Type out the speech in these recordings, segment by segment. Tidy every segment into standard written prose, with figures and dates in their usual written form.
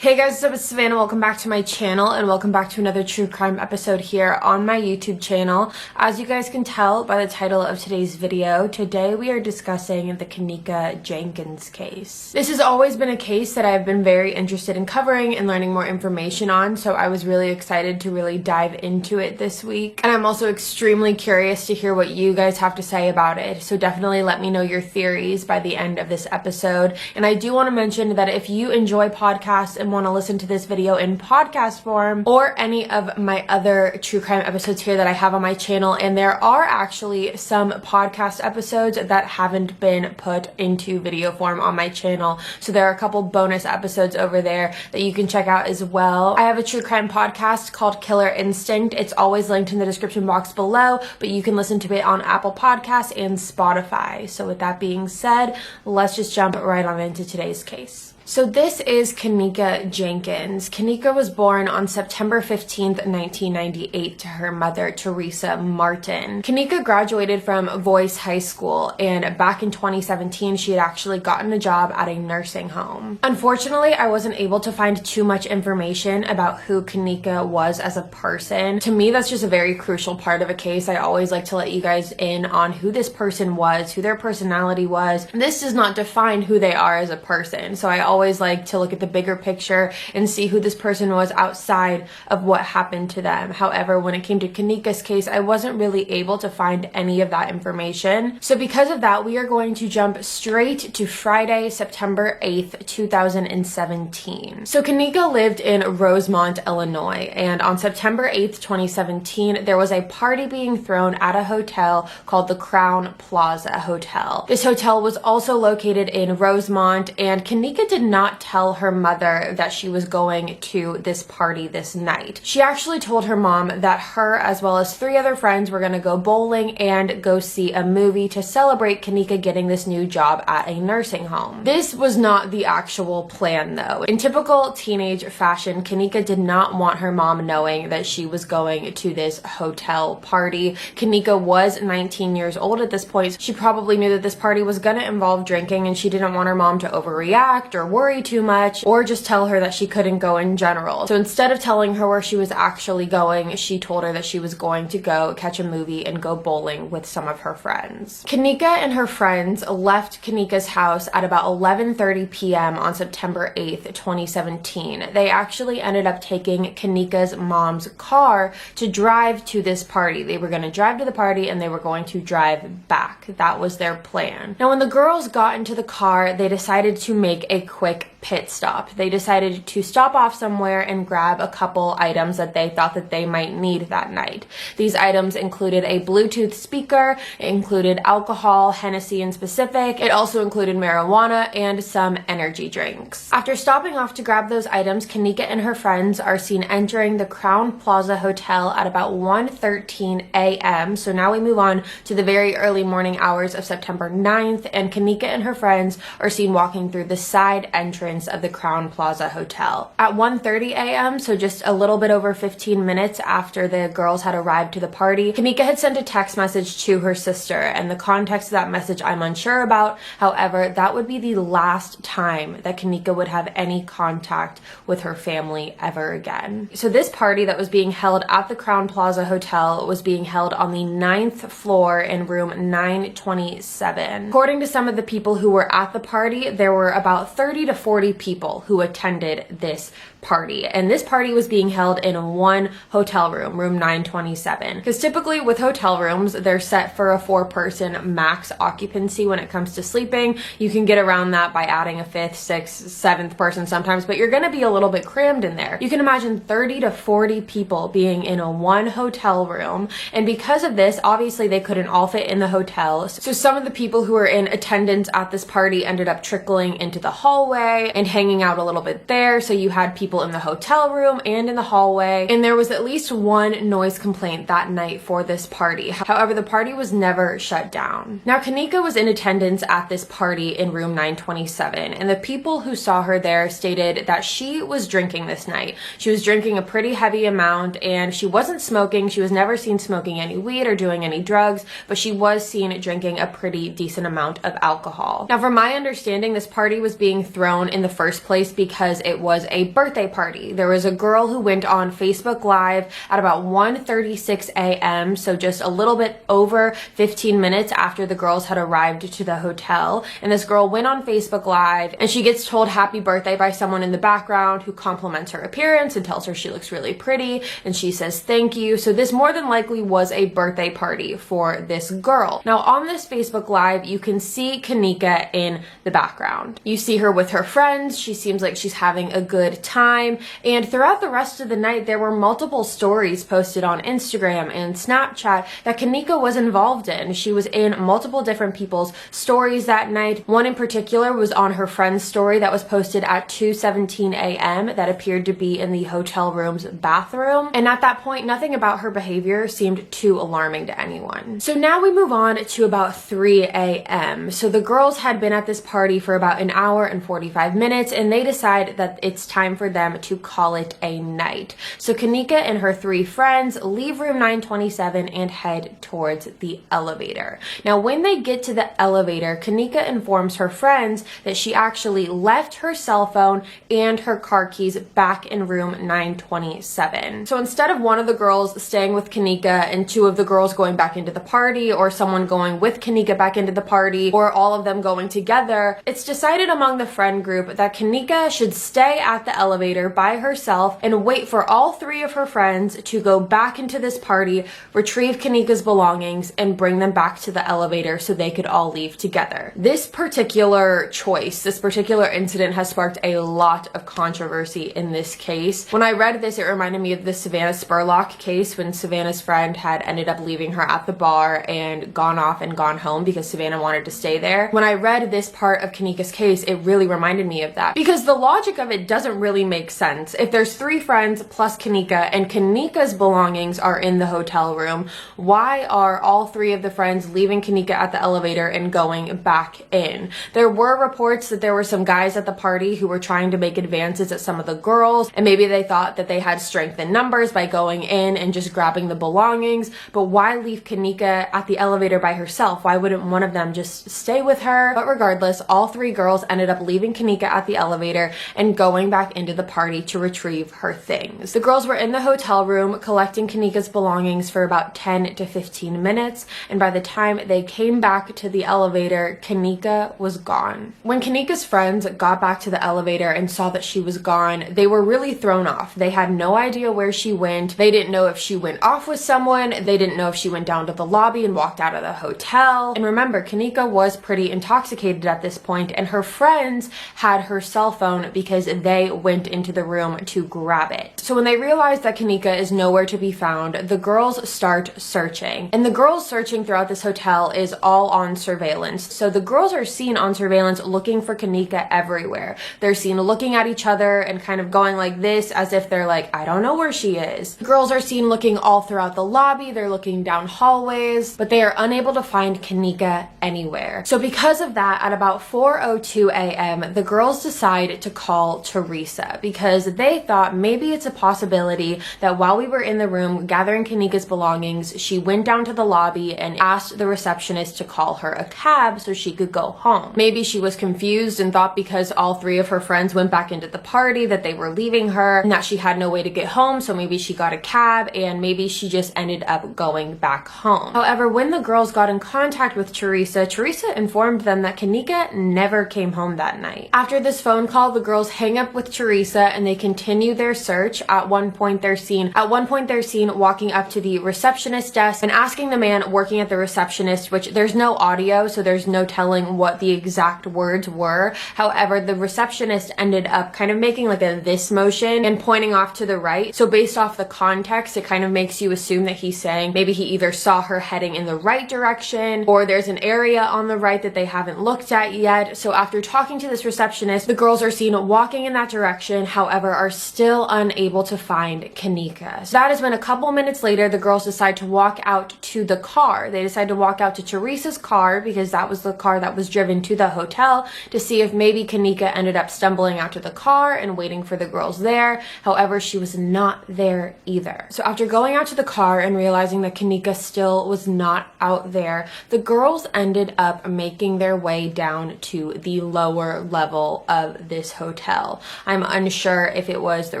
Hey guys, what's up? It's Savannah. Welcome back to my channel and welcome back to another true crime episode here on my YouTube channel. As you guys can tell by the title of today's video, today we are discussing the Kenneka Jenkins case. This has always been a case that I've been very interested in covering and learning more information on, so I was really excited to really dive into it this week. And I'm also extremely curious to hear what you guys have to say about it, so definitely let me know your theories by the end of this episode. And I do want to mention that if you enjoy podcasts and want to listen to this video in podcast form or any of my other true crime episodes here that I have on my channel, and there are actually some podcast episodes that haven't been put into video form on my channel, so there are a couple bonus episodes over there that you can check out as well. I have a true crime podcast called Killer Instinct. It's always linked in the description box below, but you can listen to it on Apple Podcasts and Spotify. So with that being said, let's just jump right on into today's case. So this is Kenneka Jenkins. Kenneka was born on September 15th, 1998 to her mother, Teresa Martin. Kenneka graduated from Voice High School, and back in 2017, she had actually gotten a job at a nursing home. Unfortunately, I wasn't able to find too much information about who Kenneka was as a person. To me, that's just a very crucial part of a case. I always like to let you guys in on who this person was, who their personality was. This does not define who they are as a person, so I always like to look at the bigger picture and see who this person was outside of what happened to them. However, when it came to Kenneka's case, I wasn't really able to find any of that information. So because of that, we are going to jump straight to Friday, September 8th, 2017. So Kenneka lived in Rosemont, Illinois, and on September 8th, 2017, there was a party being thrown at a hotel called the Crowne Plaza Hotel. This hotel was also located in Rosemont, and Kenneka did not tell her mother that she was going to this party this night. She actually told her mom that her, as well as 3 other friends, were going to go bowling and go see a movie to celebrate Kenneka getting this new job at a nursing home. This was not the actual plan though. In typical teenage fashion, Kenneka did not want her mom knowing that she was going to this hotel party. Kenneka was 19 years old at this point. So she probably knew that this party was going to involve drinking, and she didn't want her mom to overreact or worry too much or just tell her that she couldn't go in general. So instead of telling her where she was actually going, she told her that she was going to go catch a movie and go bowling with some of her friends. Kenneka and her friends left Kenneka's house at about 11:30 p.m. on September 8th, 2017. They actually ended up taking Kenneka's mom's car to drive to this party. They were going to drive to the party and they were going to drive back. That was their plan. Now, when the girls got into the car, they decided to make a quick pit stop. They decided to stop off somewhere and grab a couple items that they thought that they might need that night. These items included a Bluetooth speaker, it included alcohol, Hennessy in specific, it also included marijuana and some energy drinks. After stopping off to grab those items, Kenneka and her friends are seen entering the Crowne Plaza Hotel at about 1:13 a.m. So now we move on to the very early morning hours of September 9th, and Kenneka and her friends are seen walking through the side entrance of the Crowne Plaza Hotel. At 1:30 a.m., so just a little bit over 15 minutes after the girls had arrived to the party, Kenneka had sent a text message to her sister, and the context of that message I'm unsure about. However, that would be the last time that Kenneka would have any contact with her family ever again. So this party that was being held at the Crowne Plaza Hotel was being held on the 9th floor in room 927. According to some of the people who were at the party, there were about 30 to 40 people who attended this party, and this party was being held in one hotel room, room 927, because typically with hotel rooms, they're set for a 4-person max occupancy when it comes to sleeping. You can get around that by adding a 5th, 6th, 7th person sometimes, but you're going to be a little bit crammed in there. You can imagine 30 to 40 people being in a one hotel room, and because of this, obviously they couldn't all fit in the hotel, so some of the people who were in attendance at this party ended up trickling into the hallway and hanging out a little bit there. So you had people in the hotel room and in the hallway, and there was at least one noise complaint that night for this party. However, the party was never shut down. Now, Kenneka was in attendance at this party in room 927, and the people who saw her there stated that she was drinking this night. She was drinking a pretty heavy amount, and she wasn't smoking. She was never seen smoking any weed or doing any drugs, but she was seen drinking a pretty decent amount of alcohol. Now, from my understanding, this party was being thrown thrown in the first place because it was a birthday party. There was a girl who went on Facebook Live at about 1:36 a.m., so just a little bit over 15 minutes after the girls had arrived to the hotel. And this girl went on Facebook Live and she gets told happy birthday by someone in the background who compliments her appearance and tells her she looks really pretty, and she says thank you. So this more than likely was a birthday party for this girl. Now on this Facebook Live, you can see Kanika in the background. You see her with her friends. She seems like she's having a good time. And throughout the rest of the night, there were multiple stories posted on Instagram and Snapchat that Kanika was involved in. She was in multiple different people's stories that night. One in particular was on her friend's story that was posted at 2:17 a.m. that appeared to be in the hotel room's bathroom. And at that point, nothing about her behavior seemed too alarming to anyone. So now we move on to about 3 a.m. So the girls had been at this party for about an hour and 45 minutes, and they decide that it's time for them to call it a night. So Kanika and her 3 friends leave room 927 and head towards the elevator. Now, when they get to the elevator, Kanika informs her friends that she actually left her cell phone and her car keys back in room 927. So instead of one of the girls staying with Kanika and 2 of the girls going back into the party, or someone going with Kanika back into the party, or all of them going together, it's decided among the friend group that Kanika should stay at the elevator by herself and wait for all 3 of her friends to go back into this party, retrieve Kanika's belongings, and bring them back to the elevator so they could all leave together. This particular choice, this particular incident has sparked a lot of controversy in this case. When I read this, it reminded me of the Savannah Spurlock case, when Savannah's friend had ended up leaving her at the bar and gone off and gone home because Savannah wanted to stay there. When I read this part of Kanika's case, it really reminded me of that, because the logic of it doesn't really make sense. If there's 3 friends plus Kanika and Kanika's belongings are in the hotel room, why are all 3 of the friends leaving Kanika at the elevator and going back in? There were reports that there were some guys at the party who were trying to make advances at some of the girls, and maybe they thought that they had strength in numbers by going in and just grabbing the belongings. But why leave Kanika at the elevator by herself? Why wouldn't one of them just stay with her? But regardless, all 3 girls ended up leaving Kanika at the elevator and going back into the party to retrieve her things. The girls were in the hotel room collecting Kanika's belongings for about 10 to 15 minutes, and by the time they came back to the elevator, Kanika was gone. When Kanika's friends got back to the elevator and saw that she was gone, they were really thrown off. They had no idea where she went. They didn't know if she went off with someone. They didn't know if she went down to the lobby and walked out of the hotel. And remember, Kanika was pretty intoxicated at this point, and her friends had her cell phone because they went into the room to grab it. So when they realized that Kanika is nowhere to be found, the girls start searching. And the girls searching throughout this hotel is all on surveillance. So the girls are seen on surveillance looking for Kanika everywhere. They're seen looking at each other and kind of going like this as if they're like, I don't know where she is. The girls are seen looking all throughout the lobby. They're looking down hallways, but they are unable to find Kanika anywhere. So because of that, at about 4:02 a.m., the girls decide to call Teresa because they thought maybe it's a possibility that while we were in the room gathering Kanika's belongings, she went down to the lobby and asked the receptionist to call her a cab so she could go home. Maybe she was confused and thought because all 3 of her friends went back into the party that they were leaving her and that she had no way to get home, so maybe she got a cab and maybe she just ended up going back home. However, when the girls got in contact with Teresa, Teresa informed them that Kanika never came home that night. After this phone call, the girls hang up with Teresa and they continue their search. At one point they're seen walking up to the receptionist desk and asking the man working at the receptionist, which there's no audio, so there's no telling what the exact words were. However, the receptionist ended up kind of making like a this motion and pointing off to the right. So based off the context, it kind of makes you assume that he's saying maybe he either saw her heading in the right direction or there's an area on the right that they haven't looked at yet. So after talking to this receptionist, the girls are seen walking in that direction, however, are still unable to find Kanika. So that is when a couple minutes later, the girls decide to walk out to the car. They decide to walk out to Teresa's car because that was the car that was driven to the hotel to see if maybe Kanika ended up stumbling out to the car and waiting for the girls there. However, she was not there either. So after going out to the car and realizing that Kanika still was not out there, the girls ended up making their way down to the lower level of this hotel. I'm unsure if it was the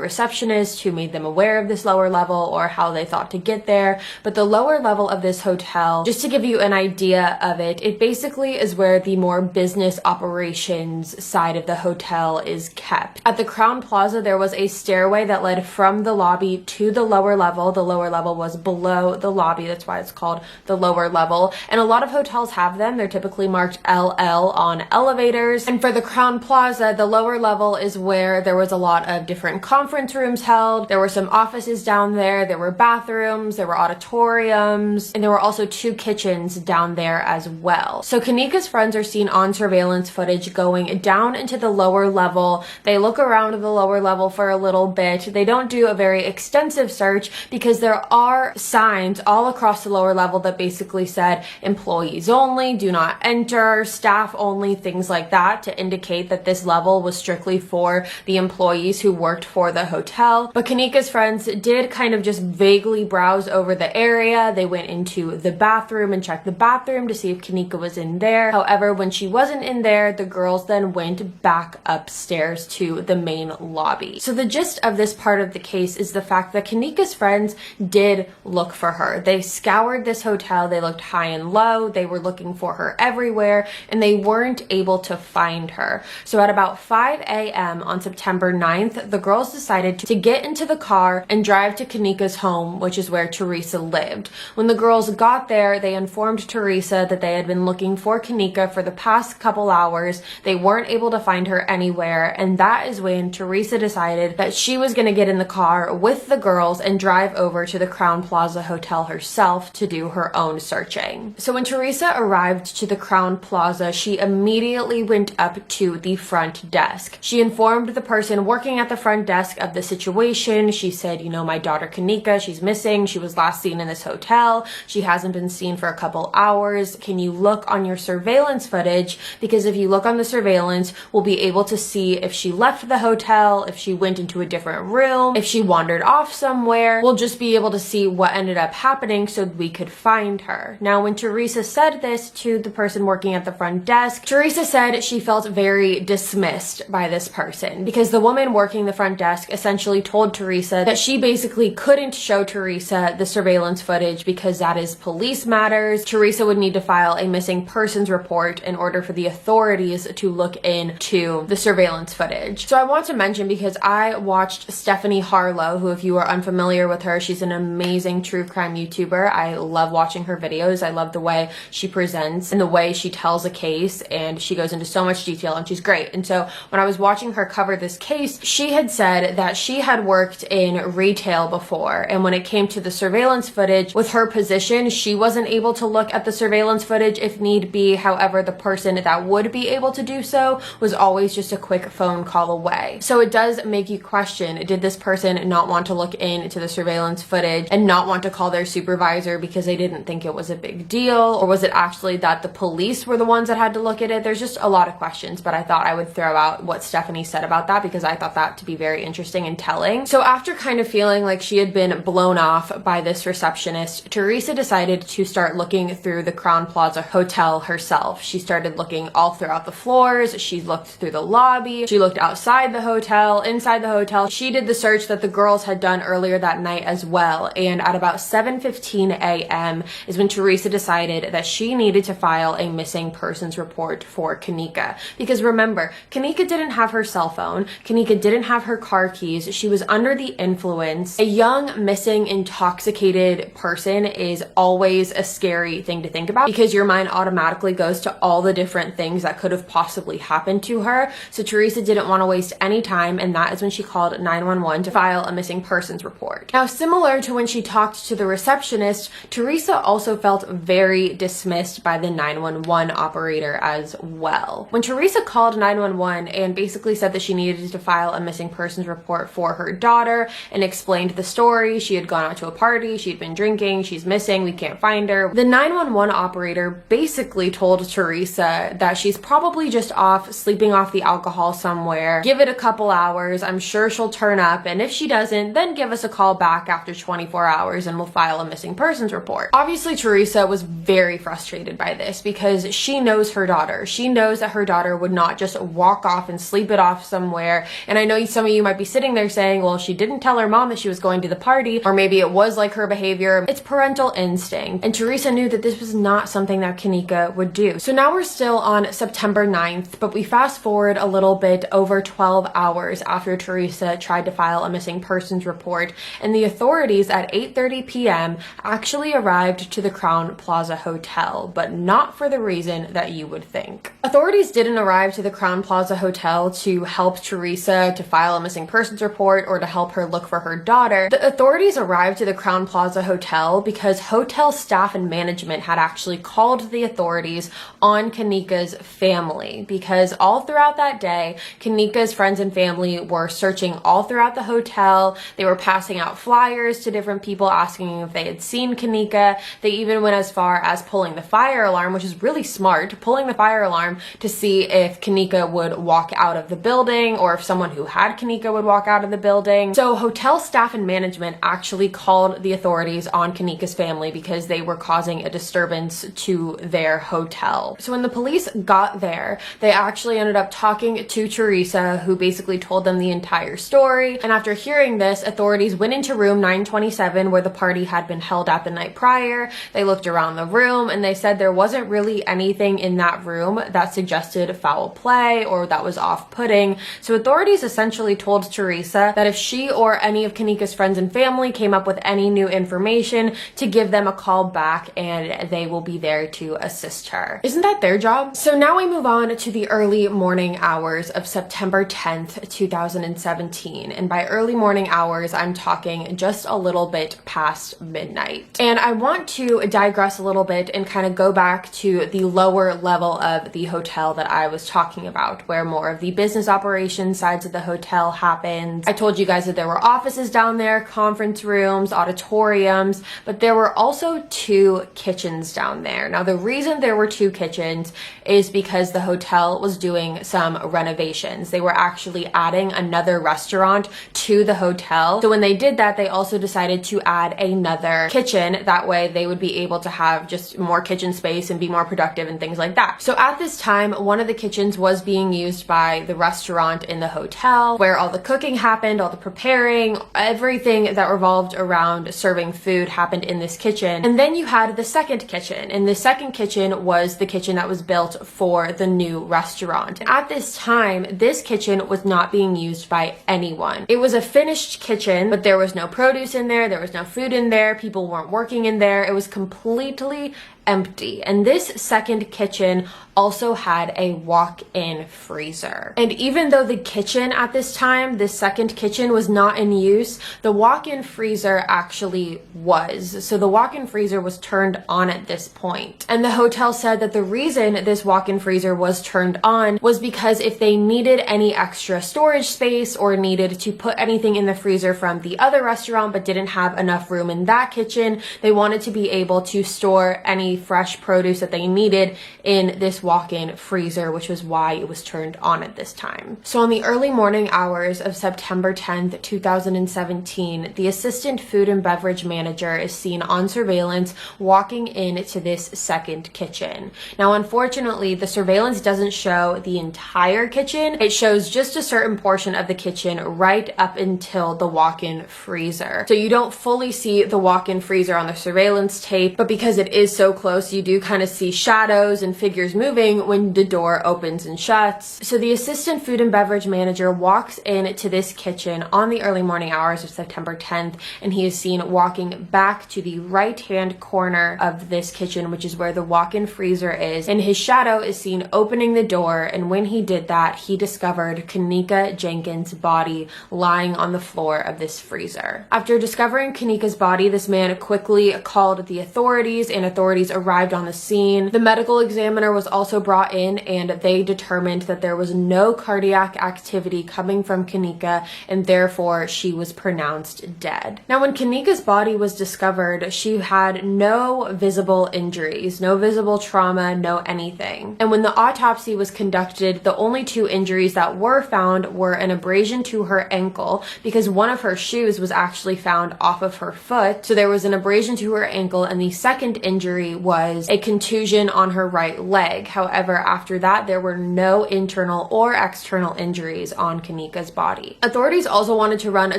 receptionist who made them aware of this lower level or how they thought to get there, but the lower level of this hotel, just to give you an idea of it, it basically is where the more business operations side of the hotel is kept. At the Crowne Plaza, there was a stairway that led from the lobby to the lower level. The lower level was below the lobby. That's why it's called the lower level. And a lot of hotels have them. They're typically marked LL on elevators. And for the Crowne Plaza, the lower level is where there was a lot of different conference rooms held. There were some offices down there. There were bathrooms, there were auditoriums, and there were also 2 kitchens down there as well. So Kanika's friends are seen on surveillance footage going down into the lower level. They look around the lower level for a little bit. They don't do a very extensive search because there are signs all across the lower level that basically said employees only, do not enter, staff only, things like that, to indicate that this level was strictly for the employees who worked for the hotel. But Kanika's friends did kind of just vaguely browse over the area. They went into the bathroom and checked the bathroom to see if Kanika was in there. However, when she wasn't in there, the girls then went back upstairs to the main lobby. So the gist of this part of the case is the fact that Kanika's friends did look for her. They scoured this hotel. They looked high and low. They were looking for her everywhere, and they weren't able to find her. So at about 5 a.m. on September 9th, the girls decided to get into the car and drive to Kanika's home, which is where Teresa lived. When the girls got there, they informed Teresa that they had been looking for Kanika for the past couple hours. They weren't able to find her anywhere, and that is when Teresa decided that she was going to get in the car with the girls and drive over to the Crowne Plaza Hotel herself to do her own searching. So when Teresa arrived to the Crowne Plaza, she immediately went up to the front desk. She informed the person working at the front desk of the situation. She said, you know, my daughter Kanika, she's missing. She was last seen in this hotel. She hasn't been seen for a couple hours. Can you look on your surveillance footage? Because if you look on the surveillance, we'll be able to see if she left the hotel, if she went into a different room, if she wandered off somewhere. We'll just be able to see what ended up happening so we could find her. Now, when Teresa said this to the person working at the front desk, Teresa said she felt very dismissed by this person because the woman working the front desk essentially told Teresa that she basically couldn't show Teresa the surveillance footage because that is police matters. Teresa would need to file a missing persons report in order for the authorities to look into the surveillance footage. So I want to mention, because I watched Stephanie Harlow, who, if you are unfamiliar with her, she's an amazing true crime YouTuber. I love watching her videos. I love the way she presents and the way she tells a case, and she goes into so much detail, and she's great. And so when I was watching her cover this case, she had said that she had worked in retail before, and when it came to the surveillance footage, with her position, she wasn't able to look at the surveillance footage if need be. However, the person that would be able to do so was always just a quick phone call away. So it does make you question, did this person not want to look into the surveillance footage and not want to call their supervisor because they didn't think it was a big deal? Or was it actually that the police were the ones that had to look at it? There's just a lot of questions, but I thought I would throw out what Stephanie said about that because I thought that to be very interesting and telling. So after kind of feeling like she had been blown off by this receptionist, Teresa decided to start looking through the Crowne Plaza Hotel herself. She started looking all throughout the floors. She looked through the lobby. She looked outside the hotel, inside the hotel. She did the search that the girls had done earlier that night as well. And at about 7:15 a.m. is when Teresa decided that she needed to file a missing persons report for Kanika. Because remember, Kanika didn't have her cell phone. Kanika didn't have her car keys. She was under the influence. A young, missing, intoxicated person is always a scary thing to think about because your mind automatically goes to all the different things that could have possibly happened to her. So Teresa didn't want to waste any time, and that is when she called 911 to file a missing persons report. Now, similar to when she talked to the receptionist, Teresa also felt very dismissed by the 911 operator as well. When Teresa called 911 and basically said that she needed to file a missing persons report for her daughter and explained the story, she had gone out to a party, she'd been drinking, she's missing, we can't find her. The 911 operator basically told Teresa that she's probably just off sleeping off the alcohol somewhere. Give it a couple hours, I'm sure she'll turn up, and if she doesn't, then give us a call back after 24 hours and we'll file a missing persons report. Obviously, Teresa was very frustrated by this because she knows her daughter. She knows that her daughter would would not just walk off and sleep it off somewhere. And I know some of you might be sitting there saying, well, she didn't tell her mom that she was going to the party, or maybe it was like her behavior. It's parental instinct. And Teresa knew that this was not something that Kanika would do. So now we're still on September 9th, but we fast forward a little bit over 12 hours after Teresa tried to file a missing persons report, and the authorities at 8:30 p.m. actually arrived to the Crowne Plaza Hotel, but not for the reason that you would think. Authorities didn't arrive to the Crowne Plaza Hotel to help Teresa to file a missing persons report or to help her look for her daughter. The authorities arrived to the Crowne Plaza Hotel because hotel staff and management had actually called the authorities on Kanika's family, because all throughout that day, Kanika's friends and family were searching all throughout the hotel. They were passing out flyers to different people asking if they had seen Kanika. They even went as far as pulling the fire alarm, which is really smart, pulling the fire alarm to see if Kanika would walk out of the building or if someone who had Kanika would walk out of the building. So hotel staff and management actually called the authorities on Kanika's family because they were causing a disturbance to their hotel. So when the police got there, they actually ended up talking to Teresa, who basically told them the entire story. And after hearing this, authorities went into room 927 where the party had been held at the night prior. They looked around the room and they said there wasn't really anything in that room that suggested foul play or that was off-putting. So authorities essentially told Teresa that if she or any of Kanika's friends and family came up with any new information, to give them a call back and they will be there to assist her. Isn't that their job? So now we move on to the early morning hours of September 10th, 2017. And by early morning hours, I'm talking just a little bit past midnight. And I want to digress a little bit and kind of go back to the lower level of the hotel that I was talking about, where more of the business operations sides of the hotel happens. I told you guys that there were offices down there, conference rooms, auditoriums, but there were also 2 kitchens down there. Now, the reason there were 2 kitchens is because the hotel was doing some renovations. They were actually adding another restaurant to the hotel. So when they did that, they also decided to add another kitchen. That way they would be able to have just more kitchen space and be more productive and things like that. So at this time, one of the kitchens was being used by the restaurant in the hotel, where all the cooking happened, all the preparing, everything that revolved around serving food happened in this kitchen. And then you had the second kitchen, and the second kitchen was the kitchen that was built for the new restaurant. At this time, this kitchen was not being used by anyone. It was a finished kitchen, but there was no produce in there was no food in there, people weren't working in there. It was completely empty. And this second kitchen also had a walk-in freezer. And even though the kitchen at this time, this second kitchen, was not in use, the walk-in freezer actually was. So the walk-in freezer was turned on at this point. And the hotel said that the reason this walk-in freezer was turned on was because if they needed any extra storage space or needed to put anything in the freezer from the other restaurant but didn't have enough room in that kitchen, they wanted to be able to store any fresh produce that they needed in this walk-in freezer, which was why it was turned on at this time. So on the early morning hours of September 10th, 2017, the assistant food and beverage manager is seen on surveillance walking into this second kitchen. Now, unfortunately, the surveillance doesn't show the entire kitchen. It shows just a certain portion of the kitchen right up until the walk-in freezer. So you don't fully see the walk-in freezer on the surveillance tape, but because it is so close, you do kind of see shadows and figures moving when the door opens and shuts. So the assistant food and beverage manager walks into this kitchen on the early morning hours of September 10th, and he is seen walking back to the right-hand corner of this kitchen, which is where the walk-in freezer is, and his shadow is seen opening the door. And when he did that, he discovered Kanika Jenkins' body lying on the floor of this freezer. After discovering Kanika's body, this man quickly called the authorities, and authorities arrived on the scene. The medical examiner was also brought in, and they determined that there was no cardiac activity coming from Kanika, and therefore she was pronounced dead. Now, when Kanika's body was discovered, she had no visible injuries, no visible trauma, no anything. And when the autopsy was conducted, the only two injuries that were found were an abrasion to her ankle, because one of her shoes was actually found off of her foot. So there was an abrasion to her ankle, and the second injury was a contusion on her right leg. However, after that, there were no internal or external injuries on Kanika's body. Authorities also wanted to run a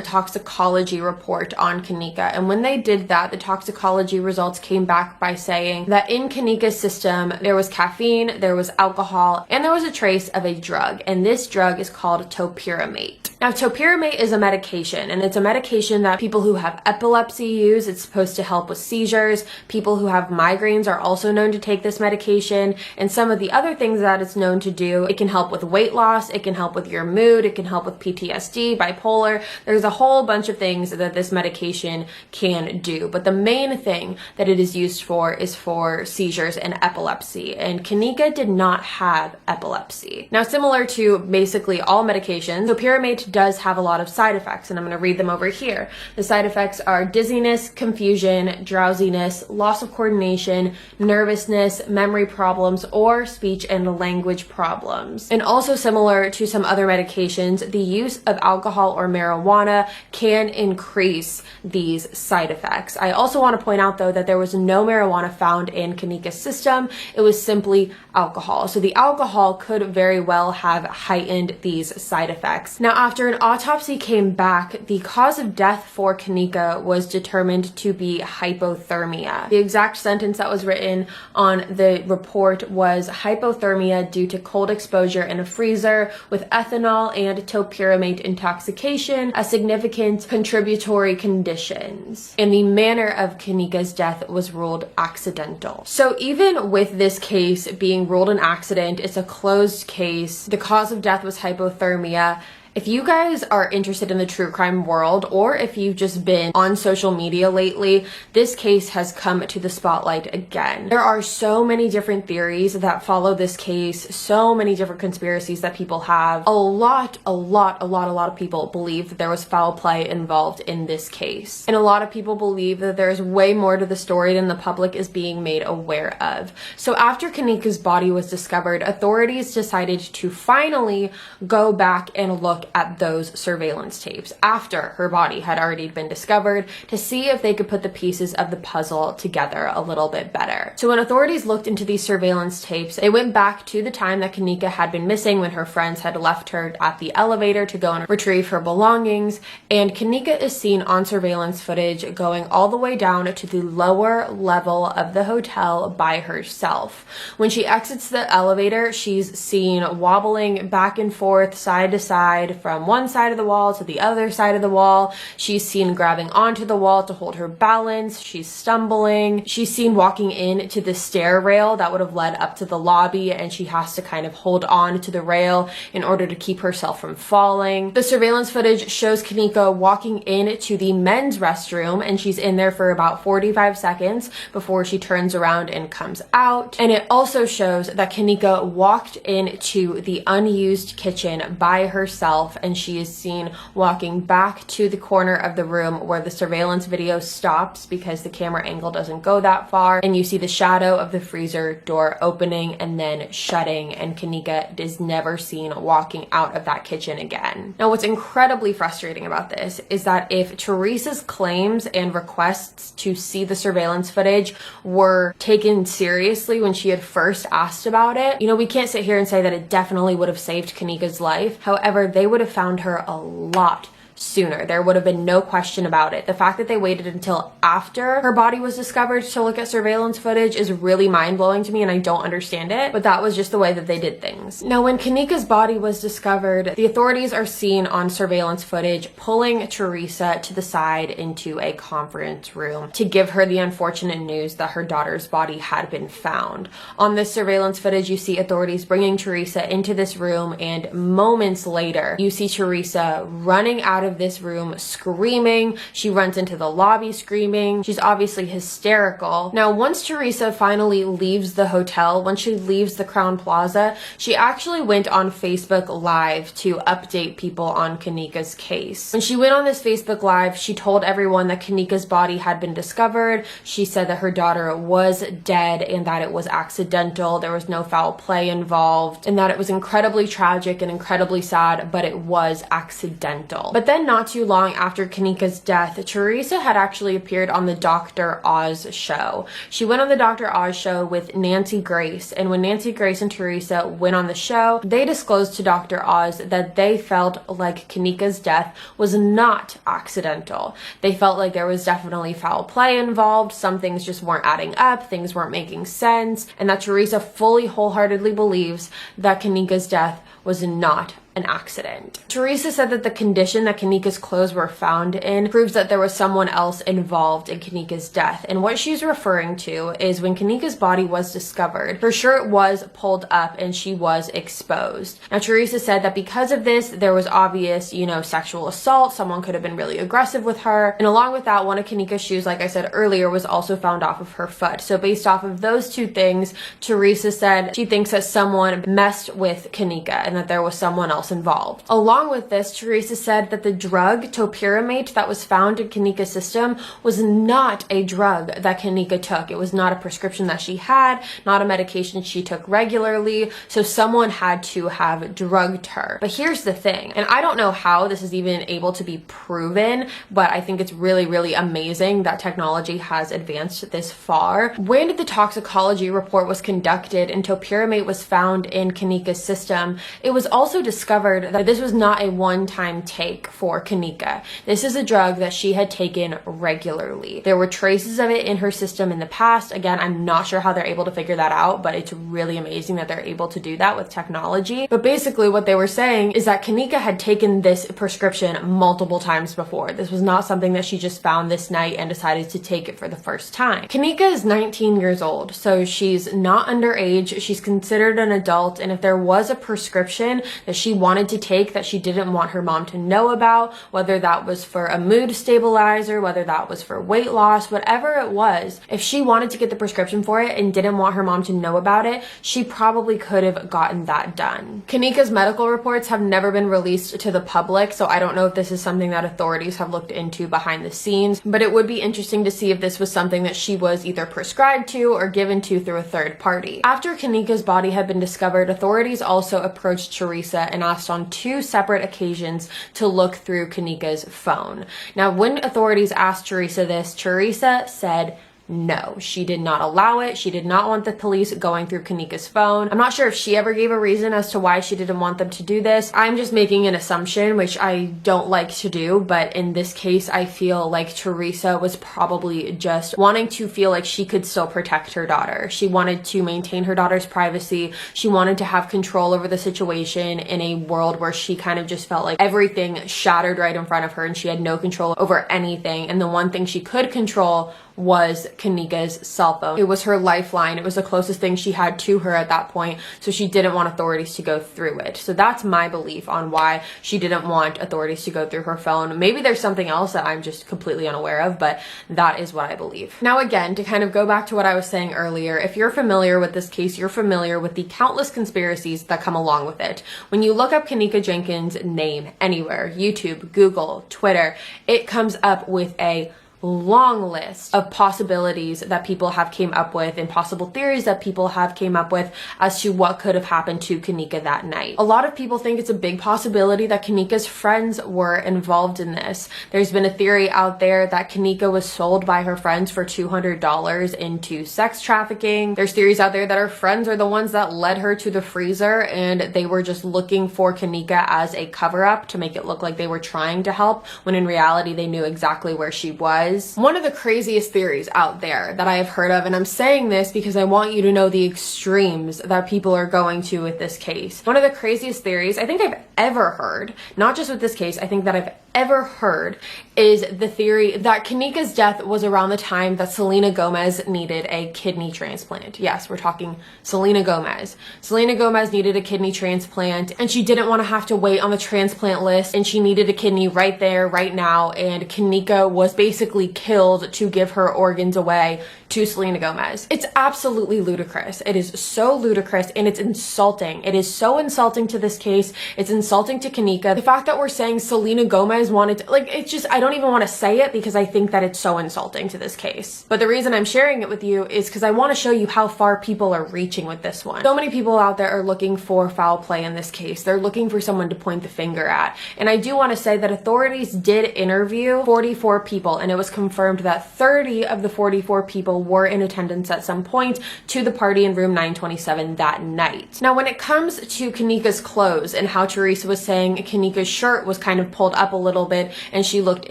toxicology report on Kanika, and when they did that, the toxicology results came back by saying that in Kanika's system, there was caffeine, there was alcohol, and there was a trace of a drug, and this drug is called topiramate. Now, topiramate is a medication, and it's a medication that people who have epilepsy use. It's supposed to help with seizures. People who have migraines are also known to take this medication, and some of the other things that it's known to do, it can help with weight loss, it can help with your mood, it can help with PTSD, bipolar. There's a whole bunch of things that this medication can do, but the main thing that it is used for is for seizures and epilepsy, and Kanika did not have epilepsy. Now, similar to basically all medications, topiramate does have a lot of side effects, and I'm going to read them over here. The side effects are dizziness, confusion, drowsiness, loss of coordination, nervousness, memory problems, or speech and language problems. And also similar to some other medications, the use of alcohol or marijuana can increase these side effects. I also want to point out though that there was no marijuana found in Kanika's system. It was simply alcohol. So the alcohol could very well have heightened these side effects. Now, after an autopsy came back, the cause of death for Kanika was determined to be hypothermia. The exact sentence that was written on the report was hypothermia due to cold exposure in a freezer with ethanol and topiramate intoxication as significant contributory conditions. And the manner of Kanika's death was ruled accidental. So even with this case being ruled an accident, it's a closed case. The cause of death was hypothermia. If you guys are interested in the true crime world, or if you've just been on social media lately, this case has come to the spotlight again. There are so many different theories that follow this case, so many different conspiracies that people have. A lot of people believe that there was foul play involved in this case. And a lot of people believe that there's way more to the story than the public is being made aware of. So after Kanika's body was discovered, authorities decided to finally go back and look at those surveillance tapes after her body had already been discovered to see if they could put the pieces of the puzzle together a little bit better. So when authorities looked into these surveillance tapes, they went back to the time that Kanika had been missing when her friends had left her at the elevator to go and retrieve her belongings, and Kanika is seen on surveillance footage going all the way down to the lower level of the hotel by herself. When she exits the elevator, she's seen wobbling back and forth, side to side, from one side of the wall to the other side of the wall. She's seen grabbing onto the wall to hold her balance. She's stumbling. She's seen walking in to the stair rail that would have led up to the lobby, and she has to kind of hold on to the rail in order to keep herself from falling. The surveillance footage shows Kanika walking into the men's restroom, and she's in there for about 45 seconds before she turns around and comes out. And it also shows that Kanika walked into the unused kitchen by herself, and she is seen walking back to the corner of the room where the surveillance video stops because the camera angle doesn't go that far, and you see the shadow of the freezer door opening and then shutting, and Kanika is never seen walking out of that kitchen again. Now, what's incredibly frustrating about this is that if Teresa's claims and requests to see the surveillance footage were taken seriously when she had first asked about it, we can't sit here and say that it definitely would have saved Kanika's life. However, they would have found her a lot sooner. There would have been no question about it. The fact that they waited until after her body was discovered to look at surveillance footage is really mind-blowing to me, and I don't understand it, but that was just the way that they did things. Now, when Kanika's body was discovered, the authorities are seen on surveillance footage pulling Teresa to the side into a conference room to give her the unfortunate news that her daughter's body had been found. On this surveillance footage, you see authorities bringing Teresa into this room, and moments later, you see Teresa running out of this room screaming. She runs into the lobby screaming. She's obviously hysterical. Now, once Teresa finally leaves the hotel, once she leaves the Crowne Plaza, she actually went on Facebook Live to update people on Kanika's case. When she went on this Facebook Live, she told everyone that Kanika's body had been discovered. She said that her daughter was dead and that it was accidental. There was no foul play involved, and that it was incredibly tragic and incredibly sad, but it was accidental. But then then not too long after Kanika's death, Teresa had actually appeared on the Dr. Oz show. She went on the Dr. Oz show with Nancy Grace, and when Nancy Grace and Teresa went on the show, they disclosed to Dr. Oz that they felt like Kanika's death was not accidental. They felt like there was definitely foul play involved, some things just weren't adding up, things weren't making sense, and that Teresa fully wholeheartedly believes that Kanika's death was not an accident. Teresa said that the condition that Kanika's clothes were found in proves that there was someone else involved in Kanika's death. And what she's referring to is when Kanika's body was discovered, her shirt was pulled up and she was exposed. Now, Teresa said that because of this, there was obvious, sexual assault. Someone could have been really aggressive with her. And along with that, one of Kanika's shoes, like I said earlier, was also found off of her foot. So based off of those two things, Teresa said she thinks that someone messed with Kanika and that there was someone else involved. Along with this, Teresa said that the drug topiramate that was found in Kanika's system was not a drug that Kanika took. It was not a prescription that she had, not a medication she took regularly, so someone had to have drugged her. But here's the thing, and I don't know how this is even able to be proven, but I think it's really, really amazing that technology has advanced this far. When the toxicology report was conducted and topiramate was found in Kanika's system, it was also discovered that this was not a one-time take for Kanika. This is a drug that she had taken regularly. There were traces of it in her system in the past. Again, I'm not sure how they're able to figure that out, but it's really amazing that they're able to do that with technology. But basically what they were saying is that Kanika had taken this prescription multiple times before. This was not something that she just found this night and decided to take it for the first time. Kanika is 19 years old, so she's not underage. She's considered an adult, and if there was a prescription that she wanted to take that she didn't want her mom to know about, whether that was for a mood stabilizer, whether that was for weight loss, whatever it was, if she wanted to get the prescription for it and didn't want her mom to know about it, she probably could have gotten that done. Kanika's medical reports have never been released to the public, so I don't know if this is something that authorities have looked into behind the scenes, but it would be interesting to see if this was something that she was either prescribed to or given to through a third party. After Kanika's body had been discovered, authorities also approached Teresa and asked on 2 separate occasions to look through Kanika's phone. Now, when authorities asked Teresa this, Teresa said no, she did not allow it. She did not want the police going through Kanika's phone. I'm not sure if she ever gave a reason as to why she didn't want them to do this. I'm just making an assumption, which I don't like to do, but in this case, I feel like Teresa was probably just wanting to feel like she could still protect her daughter. She wanted to maintain her daughter's privacy. She wanted to have control over the situation in a world where she kind of just felt like everything shattered right in front of her and she had no control over anything. And the one thing she could control was Kanika's cell phone. It was her lifeline. It was the closest thing she had to her at that point, so she didn't want authorities to go through it. So that's my belief on why she didn't want authorities to go through her phone. Maybe there's something else that I'm just completely unaware of, but that is what I believe. Now again, to kind of go back to what I was saying earlier, if you're familiar with this case, you're familiar with the countless conspiracies that come along with it. When you look up Kanika Jenkins' name anywhere, YouTube, Google, Twitter, it comes up with a long list of possibilities that people have came up with and possible theories that people have came up with as to what could have happened to Kanika that night. A lot of people think it's a big possibility that Kanika's friends were involved in this. There's been a theory out there that Kanika was sold by her friends for $200 into sex trafficking. There's theories out there that her friends are the ones that led her to the freezer and they were just looking for Kanika as a cover-up to make it look like they were trying to help, when in reality they knew exactly where she was. One of the craziest theories out there that I have heard of, and I'm saying this because I want you to know the extremes that people are going to with this case. One of the craziest theories I think I've ever heard, not just with this case, I think that I've ever heard, is the theory that Kanika's death was around the time that Selena Gomez needed a kidney transplant. Yes, we're talking Selena Gomez. Selena Gomez needed a kidney transplant and she didn't want to have to wait on the transplant list, and she needed a kidney right there, right now, and Kanika was basically killed to give her organs away to Selena Gomez. It's absolutely ludicrous. It is so ludicrous and it's insulting. It is so insulting to this case. It's insulting to Kanika. The fact that we're saying Selena Gomez guys wanted to, like, it's just, I don't even want to say it because I think that it's so insulting to this case. But the reason I'm sharing it with you is because I want to show you how far people are reaching with this one. So many people out there are looking for foul play in this case. They're looking for someone to point the finger at. And I do want to say that authorities did interview 44 people, and it was confirmed that 30 of the 44 people were in attendance at some point to the party in room 927 that night. Now, when it comes to Kanika's clothes and how Teresa was saying Kanika's shirt was kind of pulled up a little bit and she looked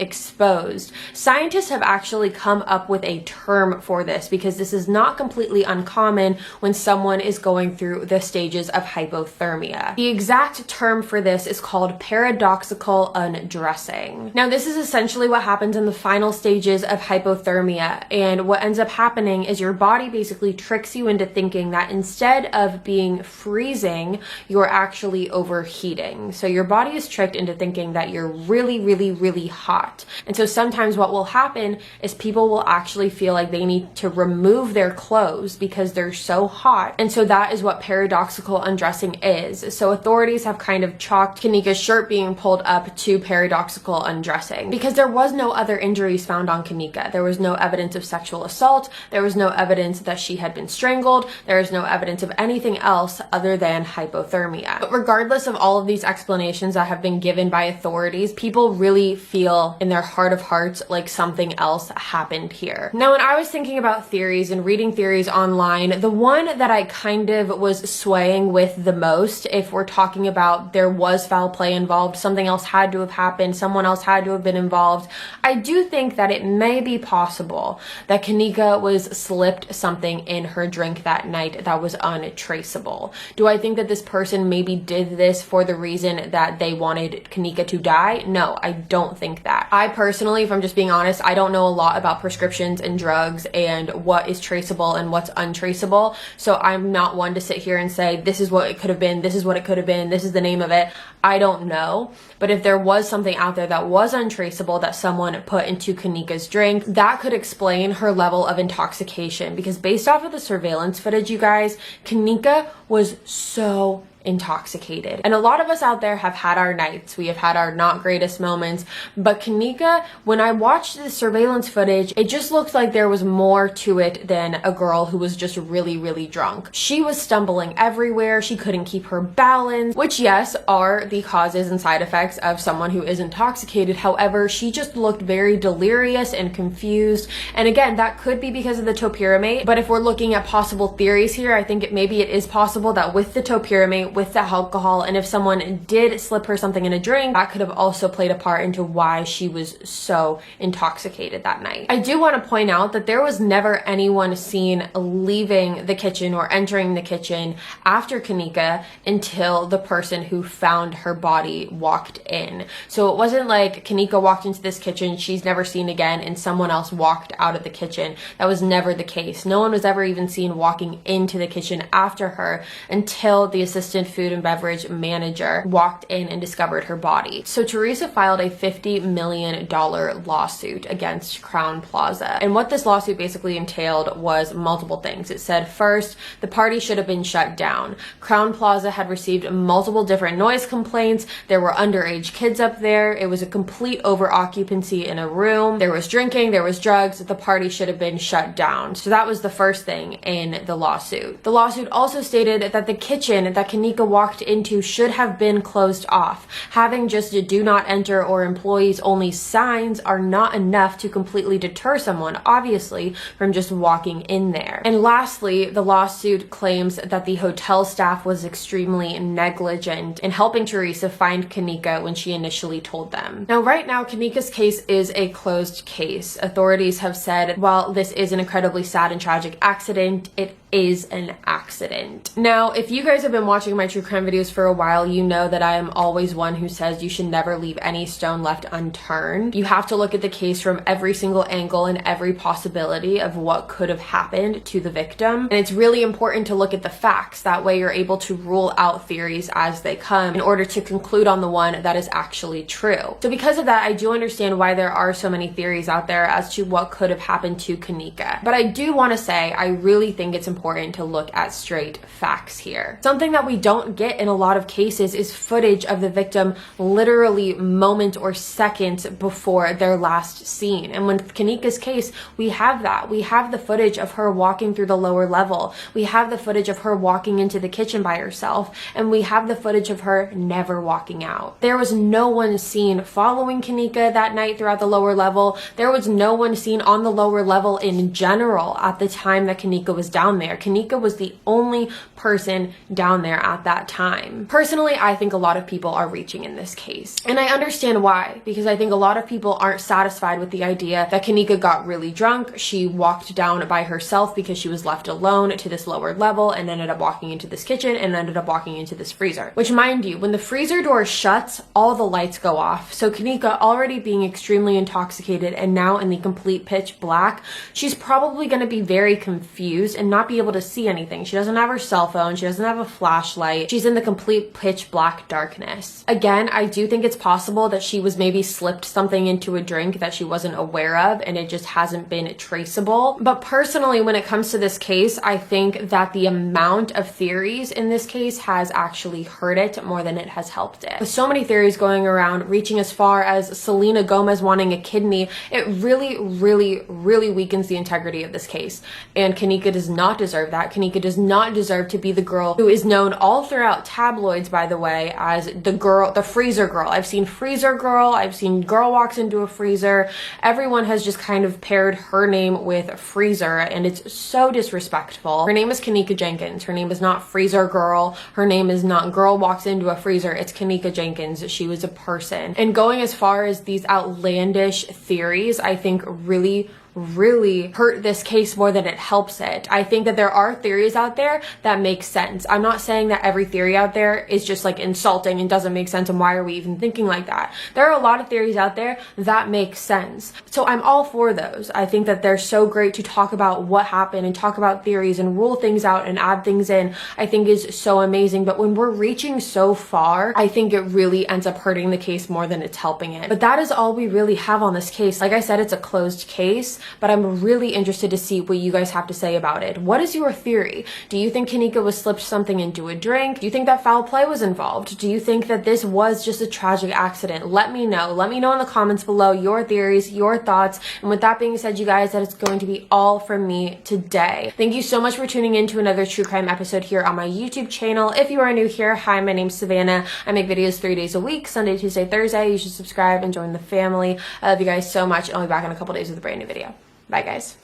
exposed, scientists have actually come up with a term for this because this is not completely uncommon when someone is going through the stages of hypothermia. The exact term for this is called paradoxical undressing. Now, this is essentially what happens in the final stages of hypothermia, and what ends up happening is your body basically tricks you into thinking that instead of being freezing, you're actually overheating. So your body is tricked into thinking that you're really, really, really hot. And so sometimes what will happen is people will actually feel like they need to remove their clothes because they're so hot. And so that is what paradoxical undressing is. So authorities have kind of chalked Kanika's shirt being pulled up to paradoxical undressing because there was no other injuries found on Kanika. There was no evidence of sexual assault. There was no evidence that she had been strangled. There is no evidence of anything else other than hypothermia. But regardless of all of these explanations that have been given by authorities, people really feel in their heart of hearts like something else happened here. Now, when I was thinking about theories and reading theories online, the one that I kind of was swaying with the most, if we're talking about there was foul play involved, something else had to have happened, someone else had to have been involved, I do think that it may be possible that Kanika was slipped something in her drink that night that was untraceable. Do I think that this person maybe did this for the reason that they wanted Kanika to die? No, I don't think that. I personally, if I'm just being honest, I don't know a lot about prescriptions and drugs and what is traceable and what's untraceable. So I'm not one to sit here and say, this is what it could have been, this is what it could have been, this is the name of it. I don't know. But if there was something out there that was untraceable that someone put into Kanika's drink, that could explain her level of intoxication. Because based off of the surveillance footage, you guys, Kanika was so intoxicated. And a lot of us out there have had our nights. We have had our not greatest moments. But Kanika, when I watched the surveillance footage, it just looked like there was more to it than a girl who was just really, really drunk. She was stumbling everywhere. She couldn't keep her balance, which, yes, are the causes and side effects of someone who is intoxicated. However, she just looked very delirious and confused. And again, that could be because of the topiramate. But if we're looking at possible theories here, I think maybe it is possible that with the topiramate, with the alcohol, and if someone did slip her something in a drink, that could have also played a part into why she was so intoxicated that night. I do want to point out that there was never anyone seen leaving the kitchen or entering the kitchen after Kanika until the person who found her body walked in. So it wasn't like Kanika walked into this kitchen, she's never seen again, and someone else walked out of the kitchen. That was never the case. No one was ever even seen walking into the kitchen after her until the assistant food and beverage manager walked in and discovered her body. So Teresa filed a $50 million lawsuit against Crowne Plaza. And what this lawsuit basically entailed was multiple things. It said, first, the party should have been shut down. Crowne Plaza had received multiple different noise complaints. There were underage kids up there. It was a complete over-occupancy in a room. There was drinking, there was drugs. The party should have been shut down. So that was the first thing in the lawsuit. The lawsuit also stated that the kitchen that Kanika walked into should have been closed off. Having just a do not enter or employees only signs are not enough to completely deter someone, obviously, from just walking in there. And lastly, the lawsuit claims that the hotel staff was extremely negligent in helping Teresa find Kanika when she initially told them. Now, right now, Kanika's case is a closed case. Authorities have said, while this is an incredibly sad and tragic accident, it is an accident. Now, if you guys have been watching my true crime videos for a while, you know that I am always one who says you should never leave any stone left unturned. You have to look at the case from every single angle and every possibility of what could have happened to the victim. And it's really important to look at the facts. That way you're able to rule out theories as they come in order to conclude on the one that is actually true. So because of that, I do understand why there are so many theories out there as to what could have happened to Kanika. But I do want to say, I really think it's important important to look at straight facts here. Something that we don't get in a lot of cases is footage of the victim literally moments or seconds before their last scene. And with Kanika's case, we have that. We have the footage of her walking through the lower level. We have the footage of her walking into the kitchen by herself. And we have the footage of her never walking out. There was no one seen following Kanika that night throughout the lower level. There was no one seen on the lower level in general at the time that Kanika was down there. Kanika was the only person down there at that time. Personally, I think a lot of people are reaching in this case. And I understand why, because I think a lot of people aren't satisfied with the idea that Kanika got really drunk. She walked down by herself because she was left alone to this lower level and ended up walking into this kitchen and ended up walking into this freezer. Which, mind you, when the freezer door shuts, all the lights go off. So Kanika, already being extremely intoxicated and now in the complete pitch black, she's probably going to be very confused and not be able to see anything. She doesn't have her cell phone. She doesn't have a flashlight. She's in the complete pitch black darkness. Again, I do think it's possible that she was maybe slipped something into a drink that she wasn't aware of and it just hasn't been traceable. But personally, when it comes to this case, I think that the amount of theories in this case has actually hurt it more than it has helped it. With so many theories going around, reaching as far as Selena Gomez wanting a kidney, it really weakens the integrity of this case. And Kanika does not deserve that. Kanika does not deserve to be the girl who is known all throughout tabloids, by the way, as the freezer girl. I've seen freezer girl. I've seen girl walks into a freezer. Everyone has just kind of paired her name with freezer, and it's so disrespectful. Her name is Kanika Jenkins. Her name is not freezer girl. Her name is not girl walks into a freezer. It's Kanika Jenkins. She was a person. And going as far as these outlandish theories, I think really hurt this case more than it helps it. I think that there are theories out there that make sense. I'm not saying that every theory out there is just like insulting and doesn't make sense and why are we even thinking like that. There are a lot of theories out there that make sense. So I'm all for those. I think that they're so great to talk about what happened and talk about theories and rule things out and add things in. I think is so amazing. But when we're reaching so far, I think it really ends up hurting the case more than it's helping it. But that is all we really have on this case. Like I said, it's a closed case, but I'm really interested to see what you guys have to say about it. What is your theory? Do you think Kanika was slipped something into a drink? Do you think that foul play was involved? Do you think that this was just a tragic accident? Let me know. Let me know in the comments below your theories, your thoughts. And with that being said, you guys, that is going to be all from me today. Thank you so much for tuning in to another true crime episode here on my YouTube channel. If you are new here, hi, my name's Savannah. I make videos 3 days a week, Sunday, Tuesday, Thursday. You should subscribe and join the family. I love you guys so much, and I'll be back in a couple days with a brand new video. Bye, guys.